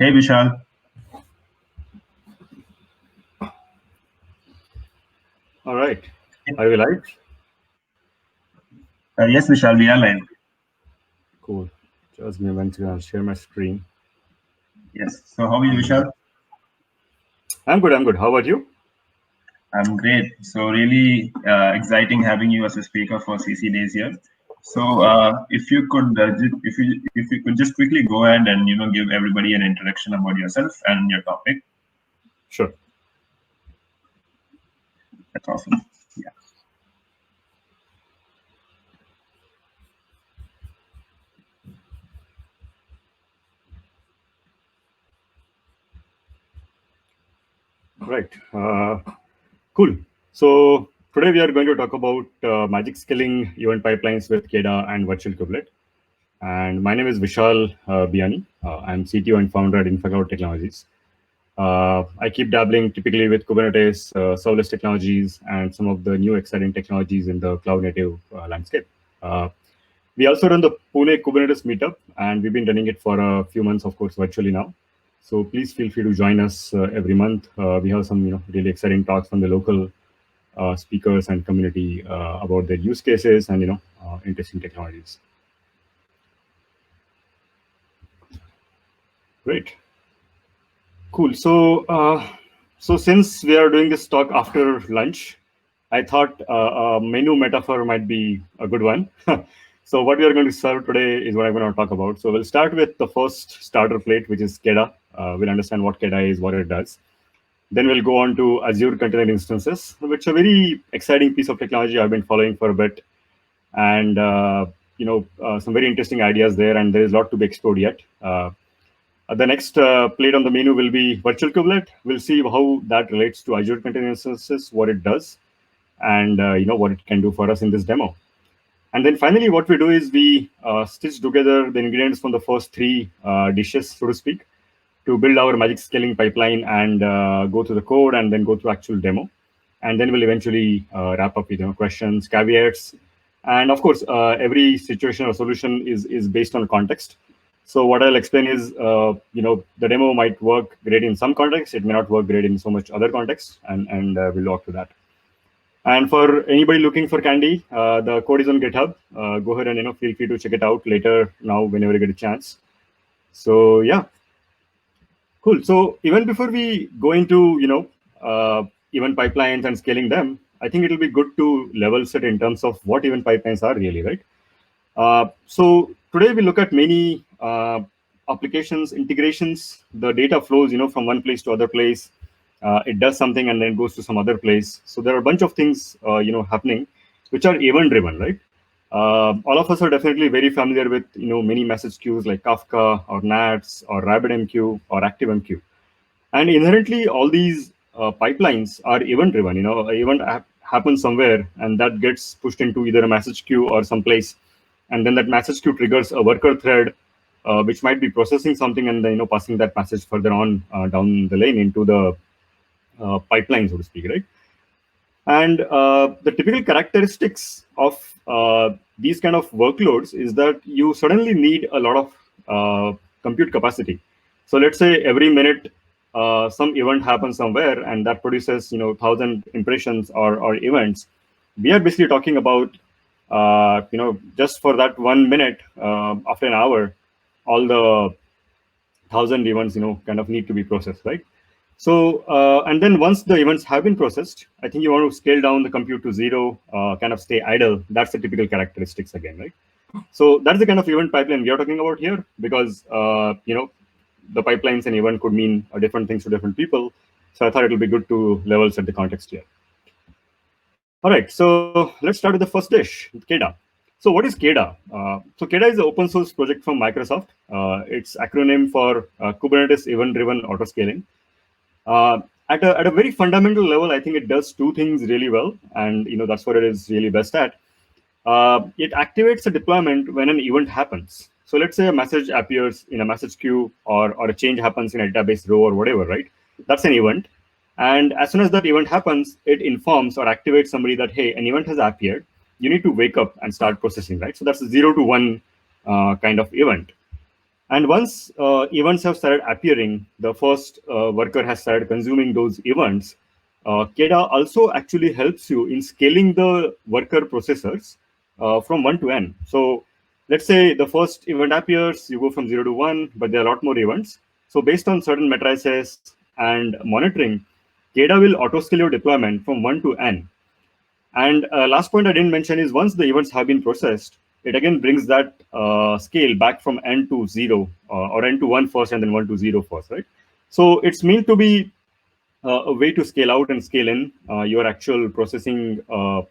Hey, Vishal. All right. Are we live? Yes, Vishal, we are live. Cool. Just give me 1 second. I'll share my screen. Yes. So how are you, Vishal? I'm good. I'm good. How about you? I'm great. So really exciting having you as a speaker for CC Days here. So if you could just quickly go ahead and give everybody an introduction about yourself and your topic. Sure. That's awesome. Yeah. Right. Cool. So today we are going to talk about MagicScaling event pipelines with Keda and Virtual Kubelet. And my name is Vishal Biyani. I'm CTO and founder at InfraCloud Technologies. I keep dabbling typically with Kubernetes, serverless technologies, and some of the new exciting technologies in the cloud native landscape. We also run the Pune Kubernetes meetup, and we've been running it for a few months, of course, virtually now. So please feel free to join us every month. We have some really exciting talks from the local speakers and community about their use cases and interesting technologies. Great. Cool. So since we are doing this talk after lunch, I thought a menu metaphor might be a good one. So what we are going to serve today is what I'm going to talk about. So we'll start with the first starter plate, which is Keda. We'll understand what Keda is, what it does. Then we'll go on to Azure Container Instances, which is a very exciting piece of technology I've been following for a bit. And, some very interesting ideas there, and there is a lot to be explored yet. The next plate on the menu will be Virtual Kubelet. We'll see how that relates to Azure Container Instances, what it does, and what it can do for us in this demo. And then finally, what we do is we stitch together the ingredients from the first three dishes, so to speak, to build our MagicScaling pipeline and go through the code and then go through actual demo. And then we'll eventually wrap up with questions, caveats. And of course, every situation or solution is based on context. So what I'll explain is, the demo might work great in some context. It may not work great in so much other context, and we'll walk through that. And for anybody looking for Candy, the code is on GitHub. Go ahead and feel free to check it out later now whenever you get a chance. So yeah, cool. So even before we go into event pipelines and scaling them, I think it'll be good to level set in terms of what event pipelines are really, right? So today we look at many applications, integrations. The data flows, from one place to other place. It does something and then goes to some other place. So there are a bunch of things, happening, which are event-driven, right? All of us are definitely very familiar with, many message queues like Kafka or NATS or RabbitMQ or ActiveMQ. And inherently, all these pipelines are event-driven. An event happens somewhere, and that gets pushed into either a message queue or someplace. And then that message queue triggers a worker thread, which might be processing something and then passing that message further on down the lane into the pipeline, so to speak, right? And the typical characteristics of these kind of workloads is that you suddenly need a lot of compute capacity. So let's say every minute some event happens somewhere and that produces 1,000 impressions or events. We are basically talking about just for that 1 minute after an hour, all the 1,000 events kind of need to be processed, right? So and then once the events have been processed, I think you want to scale down the compute to zero, kind of stay idle. That's the typical characteristics again, right? So that's the kind of event pipeline we are talking about here, because the pipelines and event could mean different things to different people. So I thought it would be good to level set the context here. All right, so let's start with the first dish, Keda. So what is Keda? So Keda is an open source project from Microsoft. It's acronym for Kubernetes Event-Driven Autoscaling. At a very fundamental level, I think it does two things really well, and that's what it is really best at. It activates a deployment when an event happens. So let's say a message appears in a message queue, or a change happens in a database row or whatever, right? That's an event. And as soon as that event happens, it informs or activates somebody that, hey, an event has appeared. You need to wake up and start processing, right? So that's a 0 to 1 kind of event. And once events have started appearing, the first worker has started consuming those events. Keda also actually helps you in scaling the worker processors from 1 to n. So let's say the first event appears, you go from 0 to 1, but there are a lot more events. So based on certain matrices and monitoring, Keda will auto-scale your deployment from 1 to n. And last point I didn't mention is once the events have been processed, it again brings that scale back from n to 0 or n to 1 first and then 1 to 0 first, right? So it's meant to be a way to scale out and scale in your actual processing uh,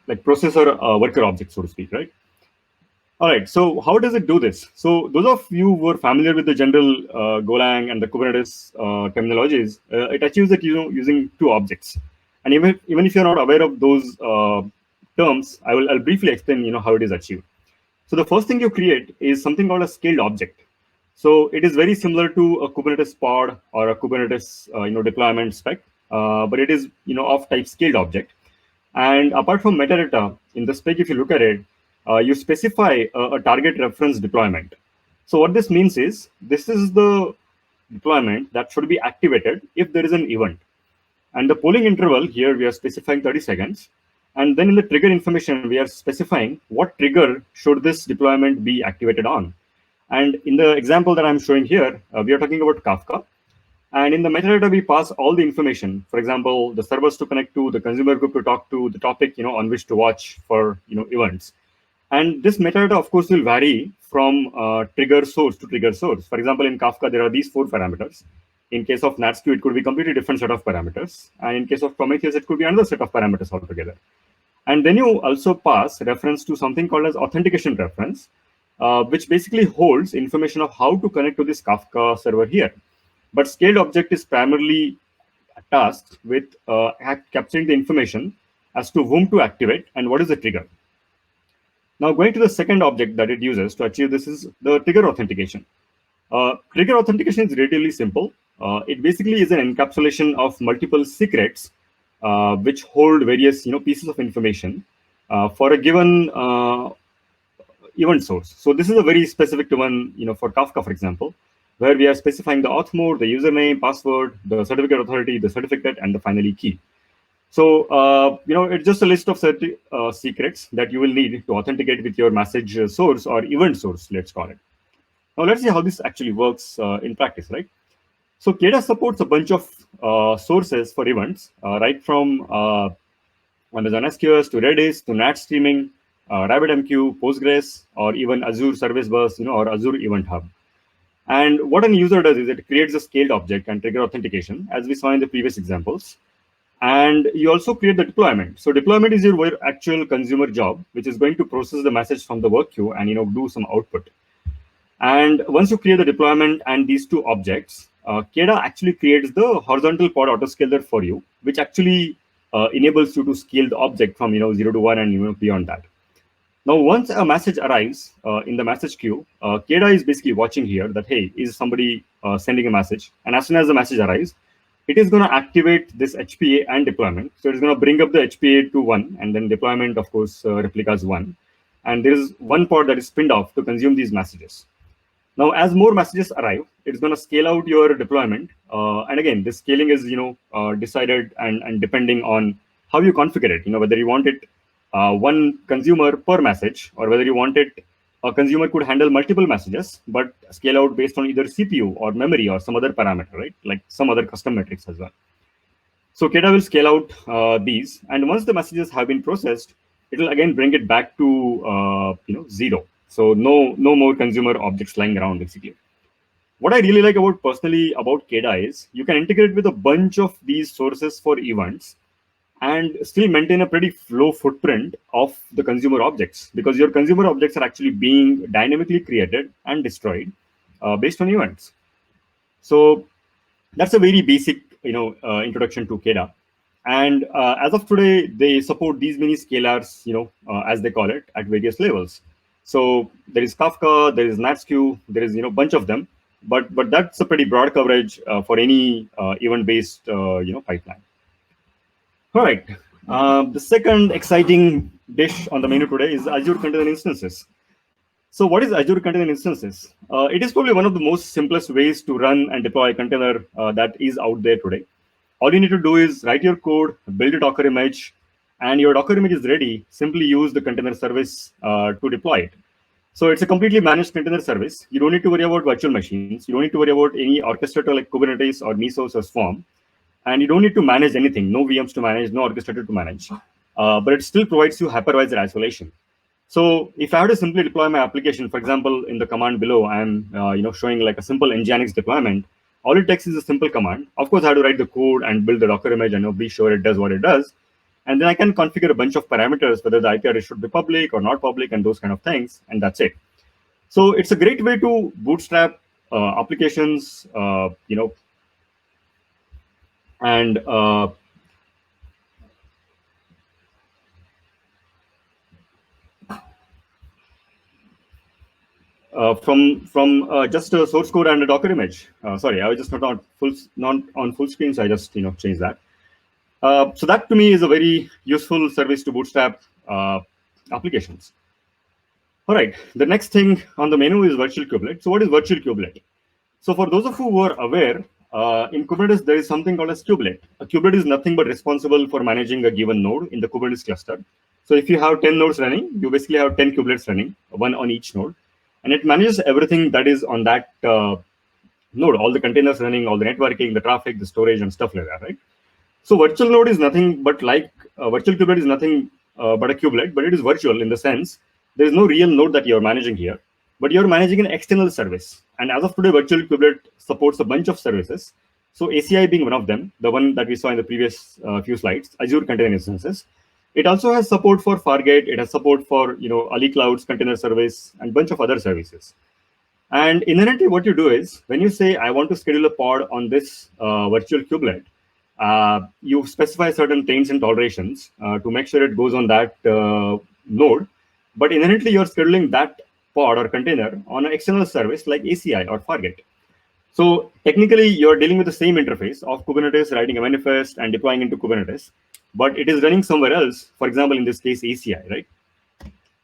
like processor worker object, so to speak, right? All right, so how does it do this? So those of you who are familiar with the general Golang and the Kubernetes terminologies, it achieves it using two objects. And even if you're not aware of those terms, I'll briefly explain how it is achieved. So the first thing you create is something called a scaled object. So it is very similar to a Kubernetes pod or a Kubernetes deployment spec, but it is of type scaled object. And apart from metadata in the spec, if you look at it, you specify a target reference deployment. So what this means is this is the deployment that should be activated if there is an event. And the polling interval here, we are specifying 30 seconds. And then in the trigger information, we are specifying what trigger should this deployment be activated on. And in the example that I'm showing here, we are talking about Kafka. And in the metadata, we pass all the information. For example, the servers to connect to, the consumer group to talk to, the topic on which to watch for events. And this metadata, of course, will vary from trigger source to trigger source. For example, in Kafka, there are these 4 parameters. In case of NATSQ, it could be completely different set of parameters. And in case of Prometheus, it could be another set of parameters altogether. And then you also pass reference to something called as authentication reference, which basically holds information of how to connect to this Kafka server here. But scaled object is primarily tasked with capturing the information as to whom to activate and what is the trigger. Now, going to the second object that it uses to achieve this is the trigger authentication. Trigger authentication is relatively simple. It basically is an encapsulation of multiple secrets which hold various pieces of information for a given event source. So this is a very specific to one for Kafka, for example, where we are specifying the auth mode, the username, password, the certificate authority, the certificate, and the finally key. So it's just a list of secrets that you will need to authenticate with your message source or event source, let's call it. Now let's see how this actually works in practice, right? So Keda supports a bunch of sources for events, right from Amazon SQS to Redis to NAT streaming, RabbitMQ, Postgres, or even Azure Service Bus, or Azure Event Hub. And what a user does is it creates a scaled object and trigger authentication, as we saw in the previous examples. And you also create the deployment. So deployment is your actual consumer job, which is going to process the message from the work queue and do some output. And once you create the deployment and these two objects, Keda actually creates the horizontal pod autoscaler for you, which actually enables you to scale the object from 0 to 1 and beyond that. Now, once a message arrives in the message queue, Keda is basically watching here that, hey, is somebody sending a message? And as soon as the message arrives, it is going to activate this HPA and deployment. So it's going to bring up the HPA to 1, and then deployment, of course, replicas 1. And there is one pod that is spinned off to consume these messages. Now, as more messages arrive, it's going to scale out your deployment. And again, this scaling is decided and depending on how you configure it. Whether you want it one consumer per message, or whether you want it a consumer could handle multiple messages, but scale out based on either CPU or memory or some other parameter, right? Like some other custom metrics as well. So Keda will scale out these, and once the messages have been processed, it will again bring it back to 0. So no more consumer objects lying around, basically. What I really like personally about Keda is you can integrate with a bunch of these sources for events and still maintain a pretty low footprint of the consumer objects, because your consumer objects are actually being dynamically created and destroyed based on events. So that's a very basic introduction to Keda. And as of today, they support these many scalars, as they call it, at various levels. So there is Kafka, there is NATSQ, there is bunch of them, but that's a pretty broad coverage for any event-based pipeline. All right. The second exciting dish on the menu today is Azure Container Instances. So what is Azure Container Instances? It is probably one of the most simplest ways to run and deploy a container that is out there today. All you need to do is write your code, build a Docker image, and your Docker image is ready. Simply use the container service to deploy it. So it's a completely managed container service. You don't need to worry about virtual machines. You don't need to worry about any orchestrator like Kubernetes or Mesos or Swarm. And you don't need to manage anything, no VMs to manage, no orchestrator to manage. But it still provides you hypervisor isolation. So if I have to simply deploy my application, for example, in the command below, I'm showing like a simple Nginx deployment. All it takes is a simple command. Of course, I have to write the code and build the Docker image and be sure it does what it does. And then I can configure a bunch of parameters, whether the IP address should be public or not public and those kind of things. And that's it. So it's a great way to bootstrap applications, and from just a source code and a Docker image. Sorry, I was just not on full screen, so I just changed that. So that to me is a very useful service to bootstrap applications. All right, the next thing on the menu is virtual kubelet. So what is virtual kubelet? So for those of you who are aware, in Kubernetes, there is something called as kubelet. A kubelet is nothing but responsible for managing a given node in the Kubernetes cluster. So if you have 10 nodes running, you basically have 10 kubelets running, one on each node. And it manages everything that is on that node, all the containers running, all the networking, the traffic, the storage, and stuff like that, right? So virtual node is nothing but like virtual kubelet is nothing but a kubelet, but it is virtual in the sense there is no real node that you're managing here, but you're managing an external service. And as of today, virtual kubelet supports a bunch of services. So ACI being one of them, the one that we saw in the previous few slides, Azure Container Instances. It also has support for Fargate. It has support for Ali Cloud's container service and a bunch of other services. And inherently, what you do is when you say I want to schedule a pod on this virtual kubelet, you specify certain taints and tolerations to make sure it goes on that node. But inherently, you're scheduling that pod or container on an external service like ACI or Fargate. So technically, you're dealing with the same interface of Kubernetes, writing a manifest and deploying into Kubernetes, but it is running somewhere else. For example, in this case, ACI, right?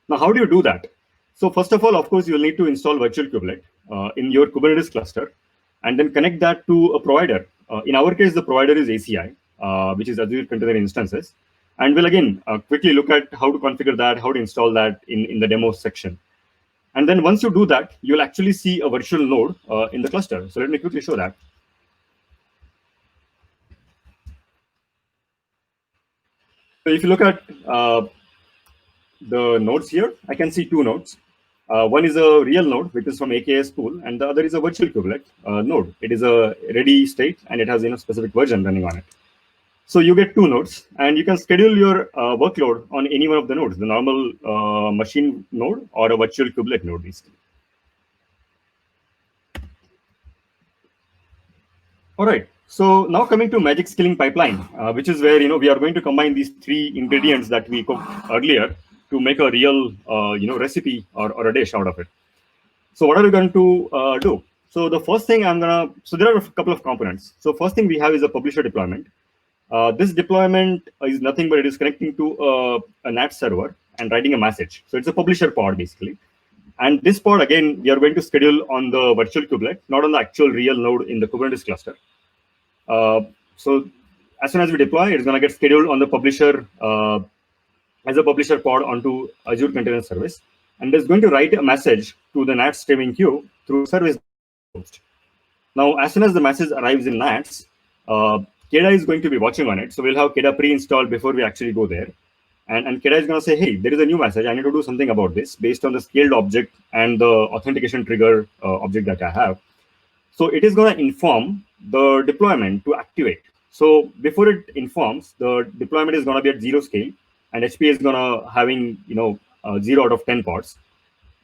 Now, how do you do that? So first of all, of course, you'll need to install virtual kubelet in your Kubernetes cluster, and then connect that to a provider. In our case, the provider is ACI, which is Azure Container Instances. And we'll again quickly look at how to configure that, how to install that in the demo section. And then once you do that, you'll actually see a virtual node in the cluster. So let me quickly show that. So if you look at the nodes here, I can see two nodes. One is a real node, which is from AKS pool, and the other is a virtual kubelet node. It is a ready state, and it has specific version running on it. So you get two nodes, and you can schedule your workload on any one of the nodes, the normal machine node or a virtual kubelet node, basically. All right. So now coming to MagicScaling pipeline, which is where we are going to combine these three ingredients that we cooked earlier to make a real recipe or a dish out of it. So what are we going to do? So the first thing so there are a couple of components. So first thing we have is a publisher deployment. This deployment is nothing but it is connecting to a NAT server and writing a message. So it's a publisher pod basically. And this pod, again, we are going to schedule on the virtual kubelet, not on the actual real node in the Kubernetes cluster. So as soon as we deploy, it's going to get scheduled on the publisher as a publisher pod onto Azure Container Service. And it's going to write a message to the NAT streaming queue through service host. Now, as soon as the message arrives in NATs, Keda is going to be watching on it. So we'll have Keda pre-installed before we actually go there. And Keda is going to say, hey, there is a new message. I need to do something about this based on the scaled object and the authentication trigger object that I have. So it is going to inform the deployment to activate. So before it informs, the deployment is going to be at 0 scale, and HP is going to having 0 out of 10 pods.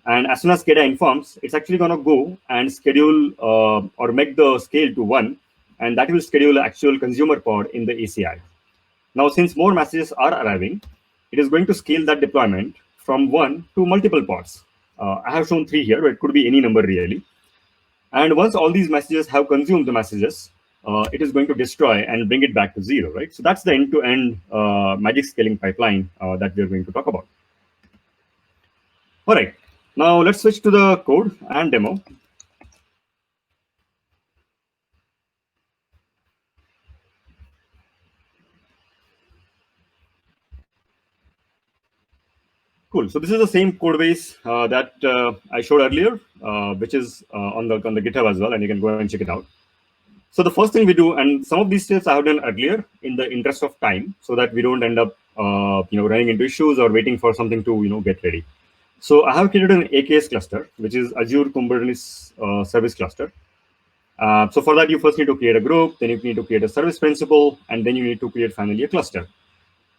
And as soon as Keda informs, it's actually going to go and schedule or make the scale to 1, and that will schedule an actual consumer pod in the ACI. Now, since more messages are arriving, it is going to scale that deployment from 1 to multiple pods. I have shown 3 here, but it could be any number really. And once all these messages have consumed the messages, it is going to destroy and bring it back to 0, right? So that's the end-to-end magic scaling pipeline that we're going to talk about. All right, now let's switch to the code and demo. Cool. So this is the same code base that I showed earlier, which is on the GitHub as well, and you can go and check it out. So the first thing we do, and some of these steps I have done earlier in the interest of time, so that we don't end up running into issues or waiting for something to get ready. So I have created an AKS cluster, which is Azure Kubernetes Service Cluster. So for that, you first need to create a group, then you need to create a service principal, and then you need to create finally a cluster.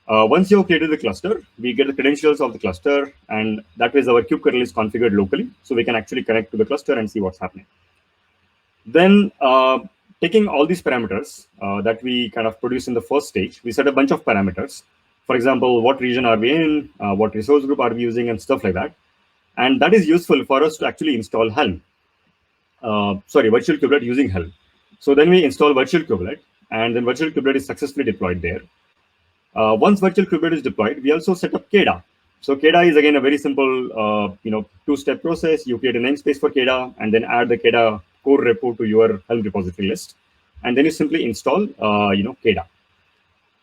Once you have created the cluster, we get the credentials of the cluster, and that way our kubekernel is configured locally, so we can actually connect to the cluster and see what's happening. Then, taking all these parameters that we kind of produce in the first stage, we set a bunch of parameters. For example, what region are we in, what resource group are we using, and stuff like that. And that is useful for us to actually install Helm. Virtual kubelet using Helm. So then we install virtual kubelet, and then virtual kubelet is successfully deployed there. Once virtual kubelet is deployed, we also set up Keda. So Keda is again a very simple, two-step process. You create a namespace for Keda, and then add the Keda core repo to your Helm repository list, and then you simply install, Keda.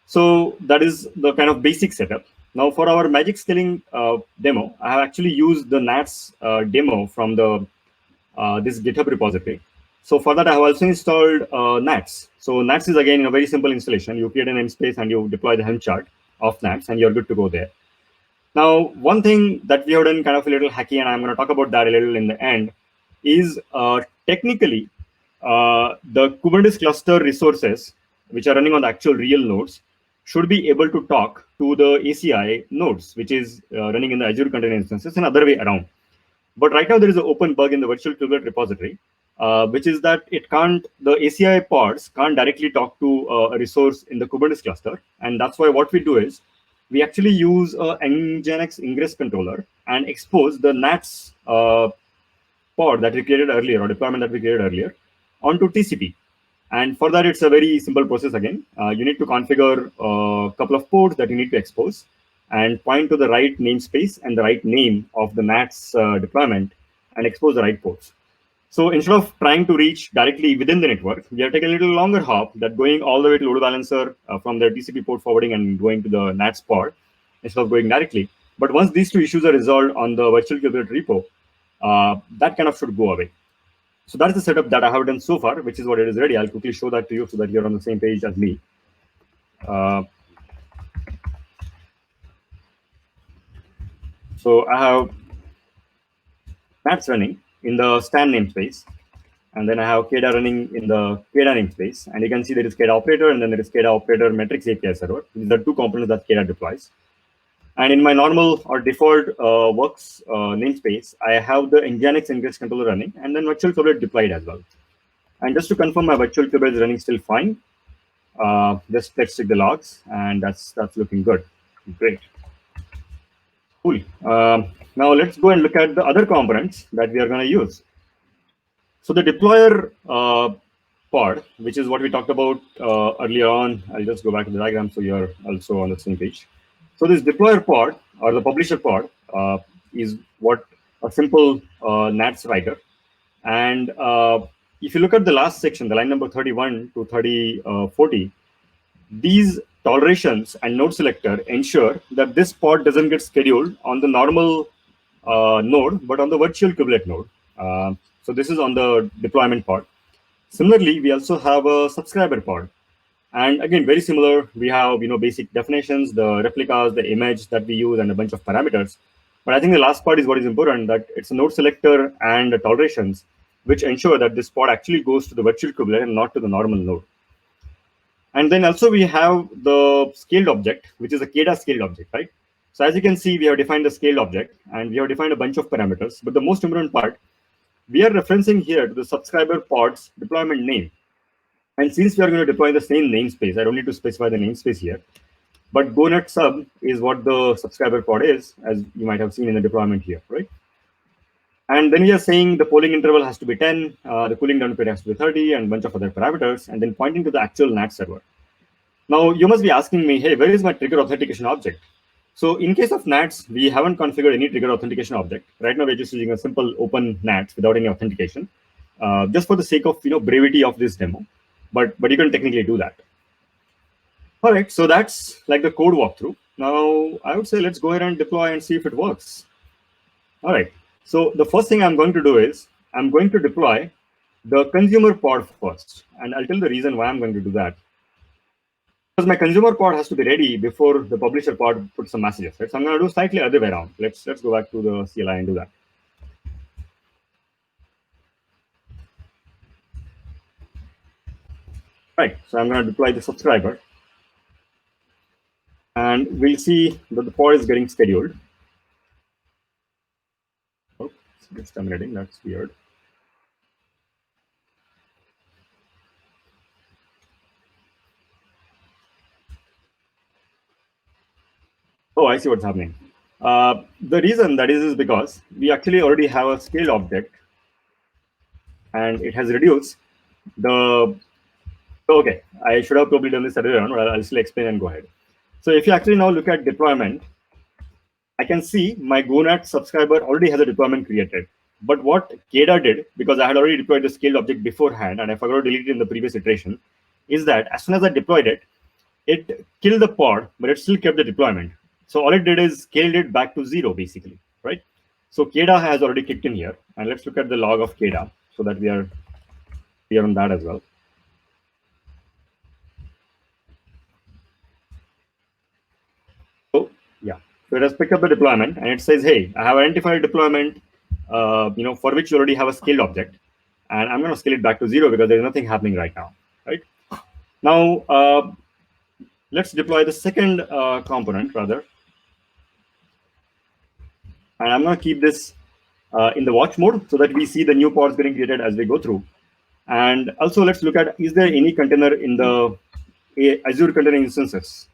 So that is the kind of basic setup. Now for our magic scaling demo, I have actually used the Nats demo from the this GitHub repository. So for that, I have also installed Nats. So Nats is again a very simple installation. You create a namespace and you deploy the Helm chart of Nats, and you're good to go there. Now, one thing that we have done kind of a little hacky, and I'm going to talk about that a little in the end, is technically the Kubernetes cluster resources, which are running on the actual real nodes, should be able to talk to the ACI nodes, which is running in the Azure container instances, and other way around. But right now, there is an open bug in the virtual kubelet repository, which is that the ACI pods can't directly talk to a resource in the Kubernetes cluster. And that's why what we do is we actually use a Nginx ingress controller and expose the Nats pod that we created earlier, or deployment that we created earlier, onto TCP. And for that, it's a very simple process again. You need to configure a couple of ports that you need to expose and point to the right namespace and the right name of the Nats deployment and expose the right ports. So instead of trying to reach directly within the network, we are taking a little longer hop that going all the way to load balancer from the TCP port forwarding and going to the Nats pod instead of going directly. But once these two issues are resolved on the virtual kubelet repo, that kind of should go away. So that's the setup that I have done so far, which is what it is ready. I'll quickly show that to you so that you're on the same page as me. So I have Nats running in the Stan namespace, and then I have Keda running in the Keda namespace. And you can see there is Keda operator, and then there is Keda operator metrics API server. These are two components that Keda deploys. And in my normal or default works namespace, I have the Nginx ingress controller running, and then virtual kubelet deployed as well. And just to confirm, my virtual kubelet is running still fine. Just let's check the logs, and that's looking good. Great. Cool. Now let's go and look at the other components that we are going to use. So the deployer pod, which is what we talked about earlier on. I'll just go back to the diagram so you're also on the same page. So this deployer pod or the publisher pod is what a simple Nats writer. And if you look at the last section, the line number 31 to 40, these tolerations and node selector ensure that this pod doesn't get scheduled on the normal node, but on the virtual kubelet node. So this is on the deployment pod. Similarly, we also have a subscriber pod. And again, very similar, we have basic definitions, the replicas, the image that we use, and a bunch of parameters. But I think the last part is what is important, that it's a node selector and the tolerations, which ensure that this pod actually goes to the virtual kubelet and not to the normal node. And then also we have the scaled object, which is a Keda scaled object, right? So as you can see, we have defined the scaled object, and we have defined a bunch of parameters. But the most important part, we are referencing here to the subscriber pod's deployment name. And since we are going to deploy the same namespace, I don't need to specify the namespace here. But GoNet sub is what the subscriber pod is, as you might have seen in the deployment here, right? And then we are saying the polling interval has to be 10, the cooling down period has to be 30, and a bunch of other parameters, and then pointing to the actual NAT server. Now, you must be asking me, hey, where is my trigger authentication object? So in case of NATs, we haven't configured any trigger authentication object. Right now, we're just using a simple open NAT without any authentication, just for the sake of brevity of this demo. But you can technically do that. All right, so that's like the code walkthrough. Now, I would say let's go ahead and deploy and see if it works. All right, so the first thing I'm going to do is I'm going to deploy the consumer pod first. And I'll tell the reason why I'm going to do that. Because my consumer pod has to be ready before the publisher pod puts some messages, right? So I'm going to do slightly other way around. Let's go back to the CLI and do that. Right, so I'm going to deploy the subscriber. And we'll see that the pod is getting scheduled. Oh, it's terminating, that's weird. Oh, I see what's happening. The reason that is because we actually already have a scaled object, and it has reduced the. Okay, I should have probably done this earlier on, but I'll still explain and go ahead. So if you actually now look at deployment, I can see my GoNet subscriber already has a deployment created. But what Keda did, because I had already deployed the scaled object beforehand, and I forgot to delete it in the previous iteration, is that as soon as I deployed it, it killed the pod, but it still kept the deployment. So all it did is scaled it back to 0, basically, right? So Keda has already kicked in here, and let's look at the log of Keda so that we are clear on that as well. So yeah, so it has picked up the deployment, and it says, hey, I have identified a deployment, for which you already have a scaled object, and I'm going to scale it back to 0 because there's nothing happening right now, right? Now, let's deploy the second component rather. And I'm going to keep this in the watch mode so that we see the new pods getting created as we go through. And also, let's look at, is there any container in the Azure container instances?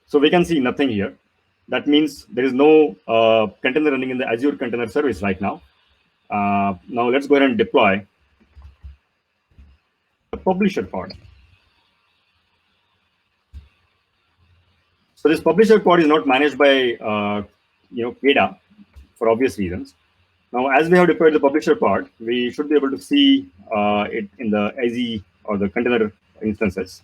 So we can see nothing here. That means there is no container running in the Azure container service right now. Now let's go ahead and deploy the publisher pod. So this publisher pod is not managed by Keda for obvious reasons. Now, as we have deployed the publisher pod, we should be able to see it in the AZ or the container instances.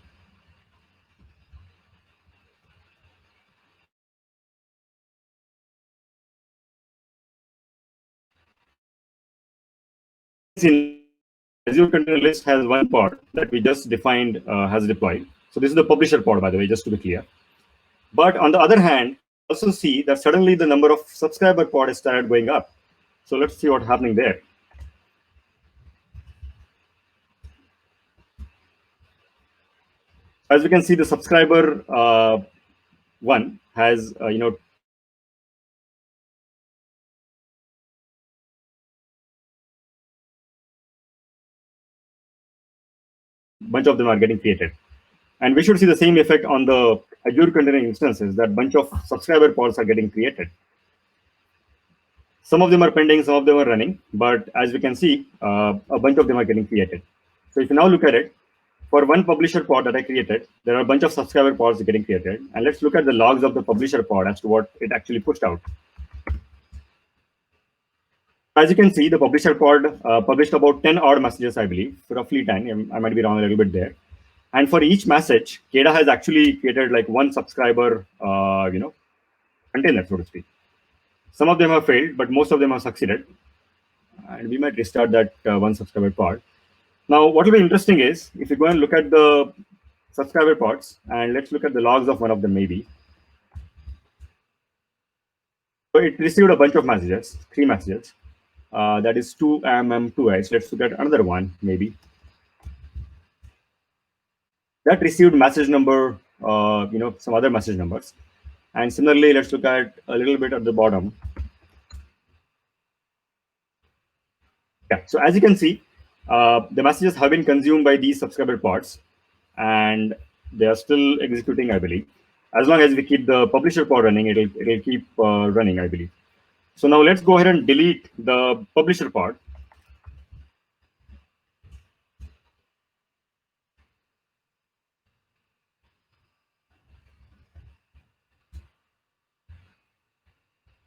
In Azure container list has one pod that we just defined has deployed. So this is the publisher pod, by the way, just to be clear. But on the other hand, also see that suddenly the number of subscriber pod has started going up. So let's see what's happening there. As we can see, the subscriber one has bunch of them are getting created. And we should see the same effect on the Azure container instances, that bunch of subscriber pods are getting created. Some of them are pending, some of them are running, but as we can see, a bunch of them are getting created. So if you now look at it, for one publisher pod that I created, there are a bunch of subscriber pods getting created. And let's look at the logs of the publisher pod as to what it actually pushed out. As you can see, the publisher pod published about 10 odd messages, I believe, roughly 10. I might be wrong a little bit there. And for each message, Keda has actually created like one subscriber, container, so to speak. Some of them have failed, but most of them have succeeded. And we might restart that one subscriber pod. Now, what will be interesting is if you go and look at the subscriber pods, and let's look at the logs of one of them, maybe. So it received a bunch of messages, 3 messages. That is 2mm2h. Let's look at another one, maybe. That received message number, some other message numbers. And similarly, let's look at a little bit at the bottom. Yeah, so as you can see, the messages have been consumed by these subscriber pods, and they are still executing, I believe. As long as we keep the publisher pod running, it'll keep running, I believe. So now let's go ahead and delete the publisher part.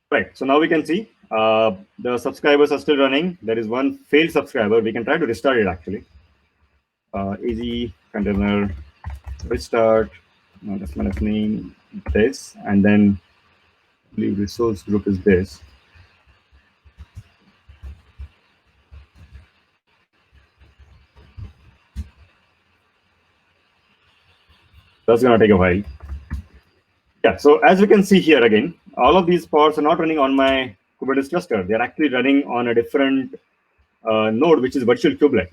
Right. So now we can see the subscribers are still running. There is one failed subscriber. We can try to restart it actually. Easy container restart. Now that's my name this, and then I believe resource group is this. That's gonna take a while. Yeah. So as we can see here again, all of these pods are not running on my Kubernetes cluster. They're actually running on a different node, which is virtual kubelet.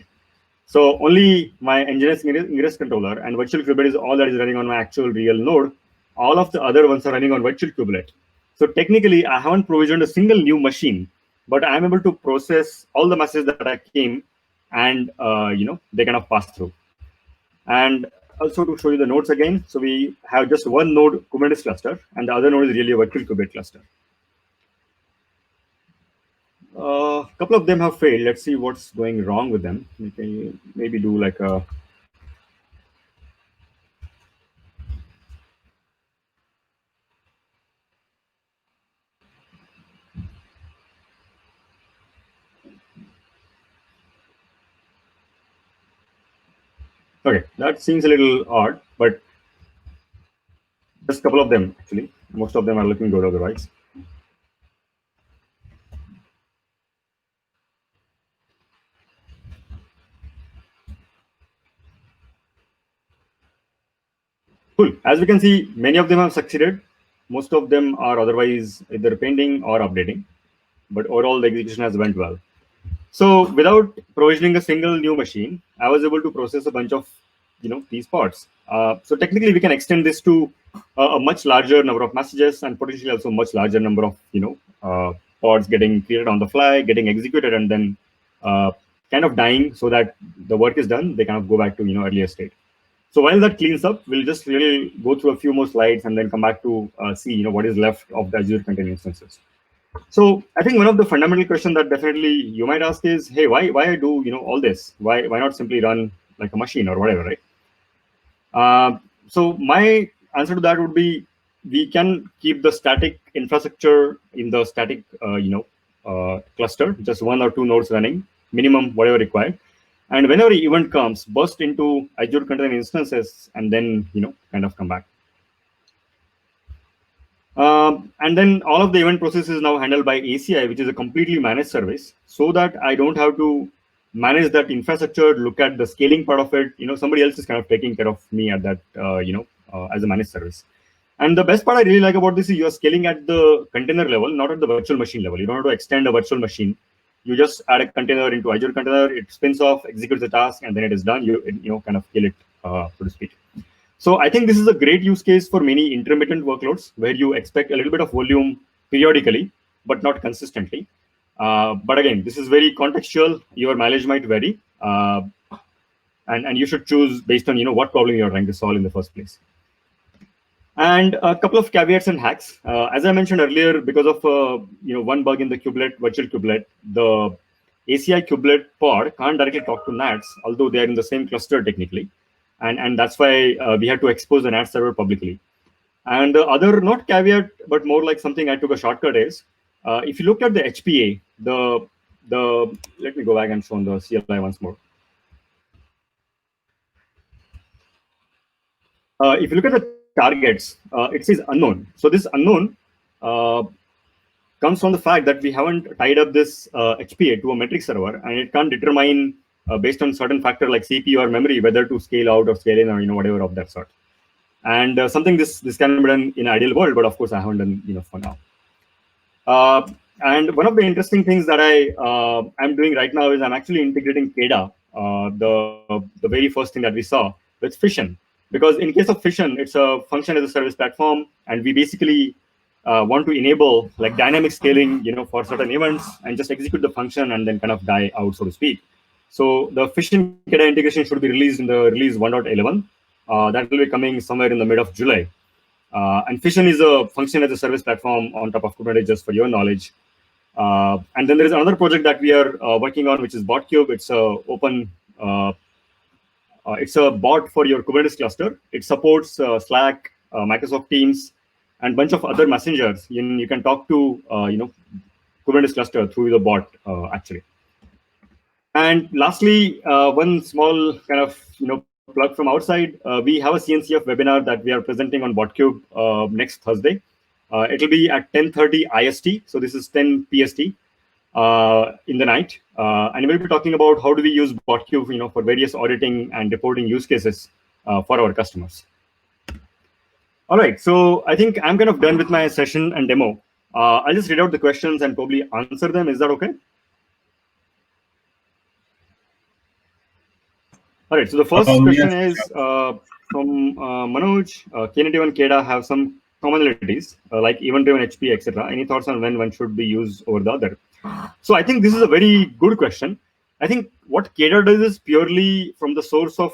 So only my nginx ingress controller and virtual kubelet is all that is running on my actual real node. All of the other ones are running on virtual kubelet. So technically, I haven't provisioned a single new machine, but I'm able to process all the messages that I came, and they kind of pass through. And also to show you the nodes again, so we have just one node Kubernetes cluster, and the other node is really a virtual kubelet cluster. A couple of them have failed. Let's see what's going wrong with them. We can maybe do like a okay, that seems a little odd, but just a couple of them actually. Most of them are looking good otherwise. Cool. As we can see, many of them have succeeded. Most of them are otherwise either pending or updating, but overall the execution has went well. So without provisioning a single new machine, I was able to process a bunch of these pods. So technically, we can extend this to a much larger number of messages and potentially also much larger number of pods getting created on the fly, getting executed, and then kind of dying so that the work is done. They kind of go back to earlier state. So while that cleans up, we'll just really go through a few more slides and then come back to see what is left of the Azure container instances. So I think one of the fundamental questions that definitely you might ask is, hey, why do all this? Why not simply run like a machine or whatever, right? So my answer to that would be, we can keep the static infrastructure in the static cluster, just one or two nodes running, minimum whatever required. And whenever an event comes, burst into Azure container instances and then kind of come back. And then all of the event process is now handled by ACI, which is a completely managed service, so that I don't have to manage that infrastructure, look at the scaling part of it. Somebody else is kind of taking care of me at that, as a managed service. And the best part I really like about this is you're scaling at the container level, not at the virtual machine level. You don't have to extend a virtual machine. You just add a container into Azure container, it spins off, executes the task, and then it is done. You kind of kill it, so to speak. So I think this is a great use case for many intermittent workloads where you expect a little bit of volume periodically, but not consistently. But again, this is very contextual. Your mileage might vary, and you should choose based on what problem you're trying to solve in the first place. And a couple of caveats and hacks. As I mentioned earlier, because of one bug in the kubelet, virtual kubelet, the ACI kubelet pod can't directly talk to NATs, although they are in the same cluster technically. And that's why we had to expose the NAT server publicly. And the other, not caveat, but more like something I took a shortcut is, if you look at the HPA, let me go back and show the CLI once more. If you look at the targets, it says unknown. So this unknown comes from the fact that we haven't tied up this HPA to a metric server, and it can't determine based on certain factor like CPU or memory whether to scale out or scale in or whatever of that sort. And something this can be done in an ideal world, but of course I haven't done for now. And one of the interesting things that I'm doing right now is I'm actually integrating Keda, the very first thing that we saw with Fission. Because in case of Fission, it's a function as a service platform, and we basically want to enable like dynamic scaling, for certain events, and just execute the function and then kind of die out, so to speak. So the Fission Keda integration should be released in the release 1.11. That will be coming somewhere in the mid of July. And Fission is a function as a service platform on top of Kubernetes, just for your knowledge. And then there is another project that we are working on, which is BotCube. It's a open. It's a bot for your Kubernetes cluster. It supports Slack, Microsoft Teams, and a bunch of other messengers. You can talk to Kubernetes cluster through the bot actually. And lastly, one small kind of plug from outside. We have a CNCF webinar that we are presenting on BotCube next Thursday. It'll be at 10:30 IST. So this is 10 PST in the night. And we'll be talking about how do we use BotCube for various auditing and reporting use cases for our customers. All right, so I think I'm kind of done with my session and demo. I'll just read out the questions and probably answer them. Is that okay? All right, so the first question is from Manoj. Knative and Keda have some commonalities like event-driven HP, etc. Any thoughts on when one should be used over the other? So I think this is a very good question. I think what Keda does is purely from the source of